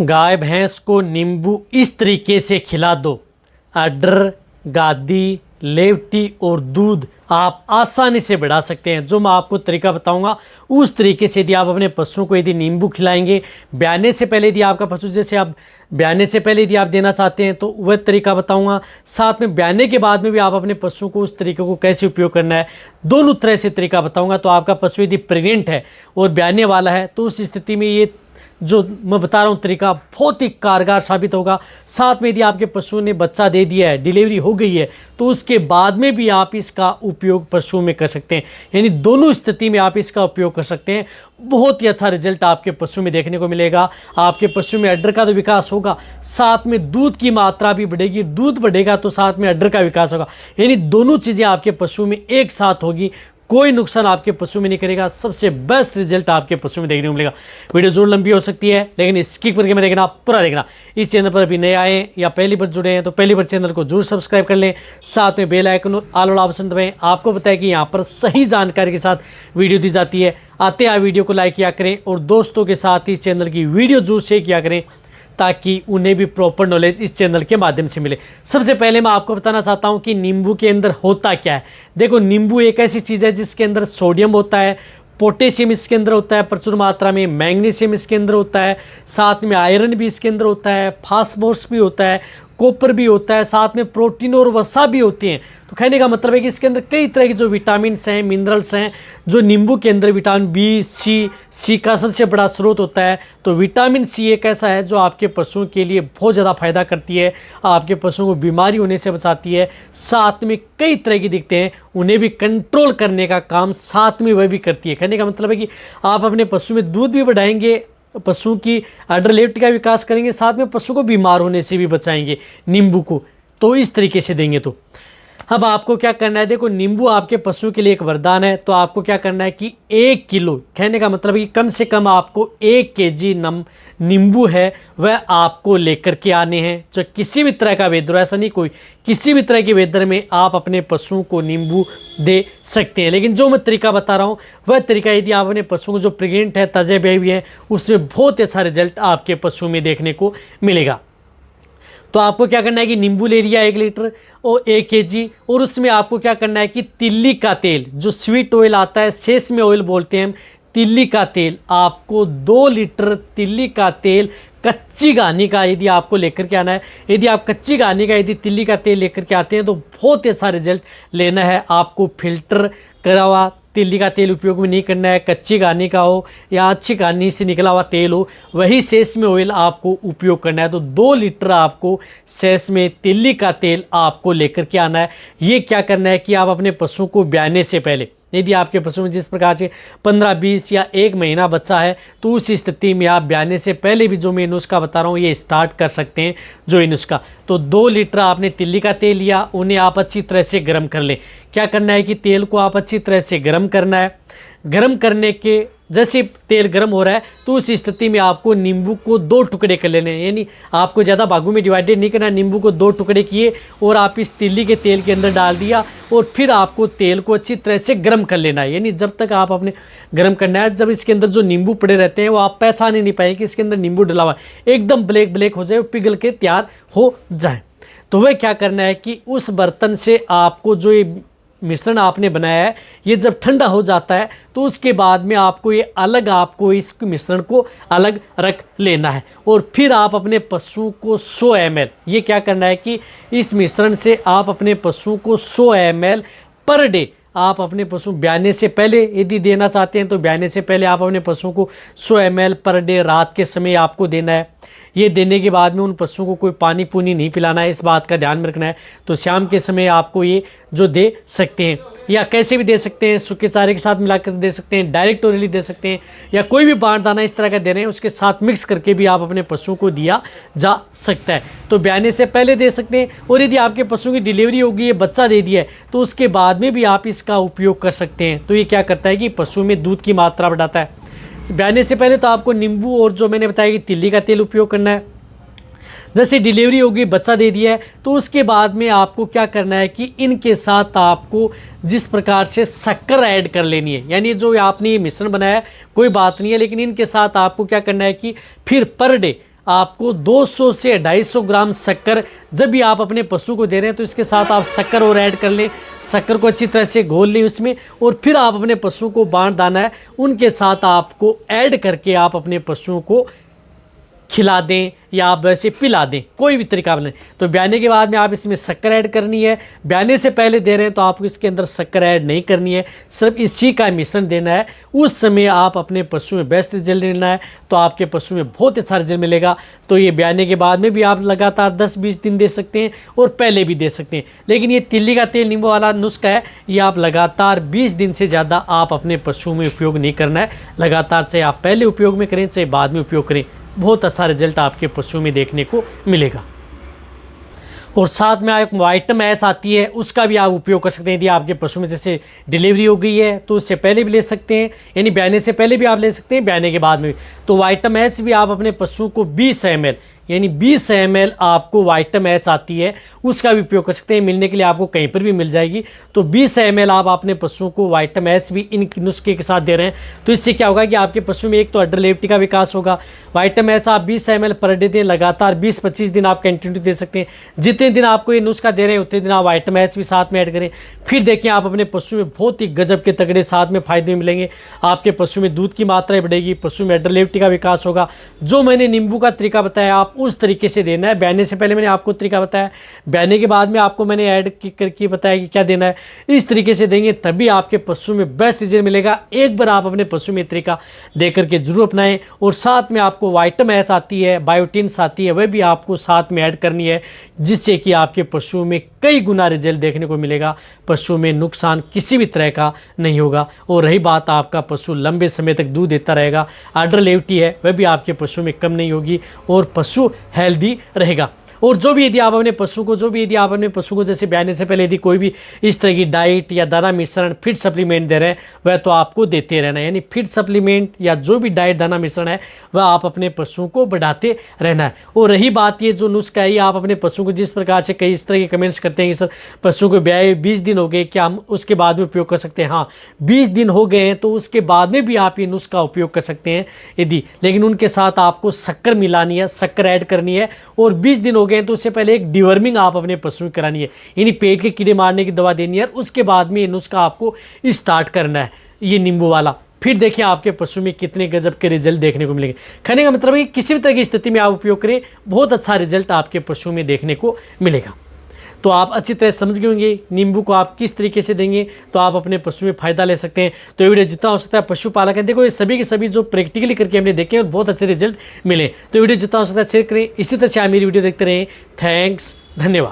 गाय भैंस को नींबू इस तरीके से खिला दो, अडर, गादी, लेवटी और दूध आप आसानी से बढ़ा सकते हैं। जो मैं आपको तरीका बताऊंगा उस तरीके से यदि आप अपने पशुओं को यदि नींबू खिलाएंगे, ब्याने से पहले यदि आपका पशु, जैसे आप ब्याने से पहले यदि आप देना चाहते हैं तो वह तरीका बताऊंगा, साथ में ब्याने के बाद में भी आप अपने पशुओं को उस तरीके को कैसे उपयोग करना है, दोनों तरह से तरीका बताऊंगा। तो आपका पशु यदि प्रेग्नेंट है और ब्याने वाला है तो उस स्थिति में ये जो मैं बता रहा हूँ तरीका बहुत ही कारगर साबित होगा। साथ में यदि आपके पशु ने बच्चा दे दिया है, डिलीवरी हो गई है, तो उसके बाद में भी आप इसका उपयोग पशुओं में कर सकते हैं। यानी दोनों स्थिति में आप इसका उपयोग कर सकते हैं। बहुत ही अच्छा रिजल्ट आपके पशु में देखने को मिलेगा। आपके पशु में अड्डर का तो विकास होगा, साथ में दूध की मात्रा भी बढ़ेगी। दूध बढ़ेगा तो साथ में अड्डर का विकास होगा। यानी दोनों चीज़ें आपके पशु में एक साथ होगी। कोई नुकसान आपके पशु में नहीं करेगा। सबसे बेस्ट रिजल्ट आपके पशु में देखने को मिलेगा। वीडियो जरूर लंबी हो सकती है, लेकिन स्किप करके मैं देखना, पूरा देखना। इस चैनल पर अभी नए आए या पहली बार जुड़े हैं तो पहली बार चैनल को जरूर सब्सक्राइब कर लें, साथ में बेल आइकन और ऑल वाला ऑप्शन दबाएं। आपको बताया कि यहाँ पर सही जानकारी के साथ वीडियो दी जाती है। आते हैं वीडियो को लाइक किया करें और दोस्तों के साथ इस चैनल की वीडियो जरूर शेयर किया करें ताकि उन्हें भी प्रॉपर नॉलेज इस चैनल के माध्यम से मिले। सबसे पहले मैं आपको बताना चाहता हूं कि नींबू के अंदर होता क्या है। देखो, नींबू एक ऐसी चीज़ है जिसके अंदर सोडियम होता है, पोटेशियम इसके अंदर होता है प्रचुर मात्रा में, मैग्नीशियम इसके अंदर होता है, साथ में आयरन भी इसके अंदर होता है, फास्फोरस भी होता है, कॉपर भी होता है, साथ में प्रोटीन और वसा भी होती हैं। तो कहने का मतलब है कि इसके अंदर कई तरह के जो विटामिन्स हैं, मिनरल्स हैं, जो नींबू के अंदर विटामिन बी, सी का सबसे बड़ा स्रोत होता है। तो विटामिन सी एक ऐसा है जो आपके पशुओं के लिए बहुत ज़्यादा फायदा करती है, आपके पशुओं को बीमारी होने से बचाती है। साथ में कई तरह की दिखते हैं, उन्हें भी कंट्रोल करने का काम साथ में वह भी करती है। कहने का मतलब है कि आप अपने पशु में दूध भी बढ़ाएंगे, पशु की अडर लेफ्ट का विकास करेंगे, साथ में पशु को बीमार होने से भी बचाएंगे नींबू को। तो इस तरीके से देंगे। तो अब आपको क्या करना है, देखो नींबू आपके पशु के लिए एक वरदान है। तो आपको क्या करना है कि 1 किलो, कहने का मतलब है कि कम से कम आपको 1 केजी नींबू है वह आपको लेकर के आने हैं। जो किसी भी तरह का वेदर, ऐसा नहीं कोई, किसी भी तरह के वेदर में आप अपने पशुओं को नींबू दे सकते हैं। लेकिन जो मैं तरीका बता रहा हूँ वह तरीका यदि आप अपने पशुओं को जो प्रेग्नेंट है, ताजे बेबी है, उसमें बहुत अच्छा रिजल्ट आपके पशु में देखने को मिलेगा। तो आपको क्या करना है कि नींबू ले लिया 1 लीटर और 1 केजी, और उसमें आपको क्या करना है कि तिल्ली का तेल, जो स्वीट ऑयल आता है, सेसमे ऑयल बोलते हैं हम, तिल्ली का तेल आपको 2 लीटर तिल्ली का तेल कच्ची घानी का यदि आपको लेकर के आना है। यदि आप कच्ची घानी का यदि तिल्ली का तेल लेकर के आते हैं तो बहुत अच्छा रिजल्ट लेना है। आपको फिल्टर करा हुआ तिल्ली का तेल उपयोग में नहीं करना है। कच्ची घानी का हो या अच्छी घानी से निकला हुआ तेल हो, वही सेसमे ऑयल आपको उपयोग करना है। तो 2 लीटर आपको सेसमे तिल्ली का तेल आपको लेकर के आना है। ये क्या करना है कि आप अपने पशु को ब्याने से पहले, यदि आपके पशु में जिस प्रकार से 15-20 या 1 महीना बच्चा है, तो उस स्थिति में आप ब्याने से पहले भी जो मैं नुस्खा बता रहा हूँ ये स्टार्ट कर सकते हैं। जो ये नुस्खा, तो 2 लीटर आपने तिल्ली का तेल लिया, उन्हें आप अच्छी तरह से गर्म कर लें। क्या करना है कि तेल को आप अच्छी तरह से गर्म करना है। गर्म करने के जैसे तेल गर्म हो रहा है तो उस स्थिति में आपको नींबू को 2 टुकड़े कर लेने हैं। यानी आपको ज़्यादा भागों में डिवाइडेड नहीं करना। नींबू को 2 टुकड़े किए और आप इस तिल्ली के तेल के अंदर डाल दिया, और फिर आपको तेल को अच्छी तरह से गर्म कर लेना है। यानी जब तक आप अपने गर्म करना है, जब इसके अंदर जो नींबू पड़े रहते हैं वो आप पहचान ही नहीं पाएंगे कि इसके अंदर नींबू डला हुआ है। एकदम ब्लैक ब्लैक हो जाए, पिघल के तैयार हो जाए। तो वह क्या करना है कि उस बर्तन से आपको जो ये मिश्रण आपने बनाया है, ये जब ठंडा हो जाता है तो उसके बाद में आपको ये अलग, आपको इस मिश्रण को अलग रख लेना है। और फिर आप अपने पशु को 100 ml, ये क्या करना है कि इस मिश्रण से आप अपने पशु को 100 ml पर डे, आप अपने पशु ब्याने से पहले यदि देना चाहते हैं तो ब्याने से पहले आप अपने पशुओं को 100 ml पर डे रात के समय आपको देना है। ये देने के बाद में उन पशुओं को कोई पानी पूनी नहीं पिलाना है, इस बात का ध्यान में रखना है। तो शाम के समय आपको ये जो दे सकते हैं, या कैसे भी दे सकते हैं, सूखे चारे के साथ मिलाकर दे सकते हैं, डायरेक्ट ओरली दे सकते हैं, या कोई भी बाण दाना इस तरह का दे रहे हैं उसके साथ मिक्स करके भी आप अपने पशुओं को दिया जा सकता है। तो ब्याने से पहले दे सकते हैं, और यदि आपके पशु की डिलीवरी होगी, ये बच्चा दे दिया है, तो उसके बाद में भी आप इसका उपयोग कर सकते हैं। तो ये क्या करता है कि पशु में दूध की मात्रा बढ़ाता है। ब्याने से पहले तो आपको नींबू और जो मैंने बताया कि तिल्ली का तेल उपयोग करना है। जैसे डिलीवरी होगी, बच्चा दे दिया है, तो उसके बाद में आपको क्या करना है कि इनके साथ आपको जिस प्रकार से शक्कर ऐड कर लेनी है। यानी जो आपने ये मिश्रण बनाया है कोई बात नहीं है, लेकिन इनके साथ आपको क्या करना है कि फिर पर डे आपको 200 से 250 ग्राम शक्कर, जब भी आप अपने पशु को दे रहे हैं तो इसके साथ आप शक्कर और ऐड कर लें। शक्कर को अच्छी तरह से घोल लें उसमें, और फिर आप अपने पशु को बांट दाना है उनके साथ आपको ऐड करके आप अपने पशुओं को खिला दें या आप वैसे पिला दें, कोई भी तरीका बने। तो ब्याने के बाद में आप इसमें शक्कर ऐड करनी है। ब्याने से पहले दे रहे हैं तो आपको इसके अंदर शक्कर ऐड नहीं करनी है, सिर्फ इसी का मिश्रण देना है। उस समय आप अपने पशु में बेस्ट रिजल्ट लेना है तो आपके पशु में बहुत अच्छा रिजल्ट मिलेगा। तो ये ब्याने के बाद में भी आप लगातार 10-20 दिन दे सकते हैं और पहले भी दे सकते हैं। लेकिन ये तिल्ली का तेल नींबू वाला नुस्खा है, ये आप लगातार 20 दिन से ज़्यादा आप अपने पशु में उपयोग नहीं करना है। लगातार चाहे आप पहले उपयोग में करें चाहे बाद में उपयोग करें, बहुत अच्छा रिजल्ट आपके पशु में देखने को मिलेगा। और साथ में एक वाइटम एस आती है, उसका भी आप उपयोग कर सकते हैं। यदि आपके पशु में जैसे डिलीवरी हो गई है तो उससे पहले भी ले सकते हैं, यानी ब्याने से पहले भी आप ले सकते हैं, ब्याने के बाद में भी। तो वाइटम एस भी आप अपने पशु को 20 ml, यानी 20 ml आपको वाइटम एच आती है, उसका भी उपयोग कर सकते हैं। मिलने के लिए आपको कहीं पर भी मिल जाएगी। तो 20 ml आप अपने पशुओं को वाइटम एच भी इन नुस्खे के साथ दे रहे हैं, तो इससे क्या होगा कि आपके पशु में एक तो अडर लेप्टी का विकास होगा। वाइटम एच आप 20 ml पर डे दें, लगातार 20-25 दिन आप कंटिन्यू दे सकते हैं। जितने दिन आपको ये नुस्खा दे रहे हैं उतने दिन आप वाइटम एच भी साथ में ऐड करें। फिर देखिए आप अपने पशु में बहुत ही गजब के तगड़े साथ में फायदे मिलेंगे। आपके पशु में दूध की मात्रा बढ़ेगी, पशु में अडर लेप्टी का विकास होगा। जो मैंने नींबू का तरीका बताया आप उस तरीके से देना है। ब्याने से पहले मैंने आपको तरीका बताया, ब्याने के बाद में आपको मैंने ऐड करके बताया कि क्या देना है। इस तरीके से देंगे तभी आपके पशु में बेस्ट रिजल्ट मिलेगा। एक बार आप अपने पशु में तरीका दे करके जरूर अपनाएं। और साथ में आपको वाइटम एच आती है, बायोटिन्स आती है, वह भी आपको साथ में ऐड करनी है, जिससे कि आपके पशु में कई गुना रिजल्ट देखने को मिलेगा। पशु में नुकसान किसी भी तरह का नहीं होगा। और रही बात, आपका पशु लंबे समय तक दूध देता रहेगा। अडर लेप्टी है वह भी आपके पशु में कम नहीं होगी और पशु हेल्दी रहेगा। और जो भी यदि आप अपने पशु को जैसे ब्याने से पहले यदि कोई भी इस तरह की डाइट या दाना मिश्रण फीड सप्लीमेंट दे रहे हैं, वह तो आपको देते रहना है। यानी फीड सप्लीमेंट या जो भी डाइट दाना मिश्रण है वह आप अपने पशुओं को बढ़ाते रहना है। और रही बात, ये जो नुस्खा है आप अपने पशु को, जिस प्रकार से कई इस तरह के कमेंट्स करते हैं कि सर पशु को ब्याए 20 दिन हो गए, क्या हम उसके बाद में उपयोग कर सकते हैं? हाँ, 20 दिन हो गए हैं तो उसके बाद में भी आप ये नुस्खा उपयोग कर सकते हैं यदि, लेकिन उनके साथ आपको शक्कर मिलानी है, शक्कर ऐड करनी है। और 20 दिन हो गए तो उससे पहले एक डिवर्मिंग आप अपने पशु की करानी है, यानी पेट के कीड़े मारने की दवा देनी है। उसके बाद में ये नुस्खा आपको स्टार्ट करना है, ये नींबू वाला। फिर देखिए आपके पशु में कितने गजब के रिजल्ट देखने को मिलेंगे। कहने का मतलब है कि किसी भी तरह की स्थिति में आप उपयोग करें, बहुत अच्छा रिजल्ट आपके पशु में देखने को मिलेगा। तो आप अच्छी तरह समझ गए होंगे नींबू को आप किस तरीके से देंगे तो आप अपने पशु में फ़ायदा ले सकते हैं। तो ये वीडियो जितना हो सकता है पशुपालक है, देखो ये सभी के सभी जो प्रैक्टिकली करके हमने देखे और बहुत अच्छे रिजल्ट मिले। तो वीडियो जितना हो सकता है शेयर करें। इसी तरह से आप मेरी वीडियो देखते रहें। थैंक्स, धन्यवाद।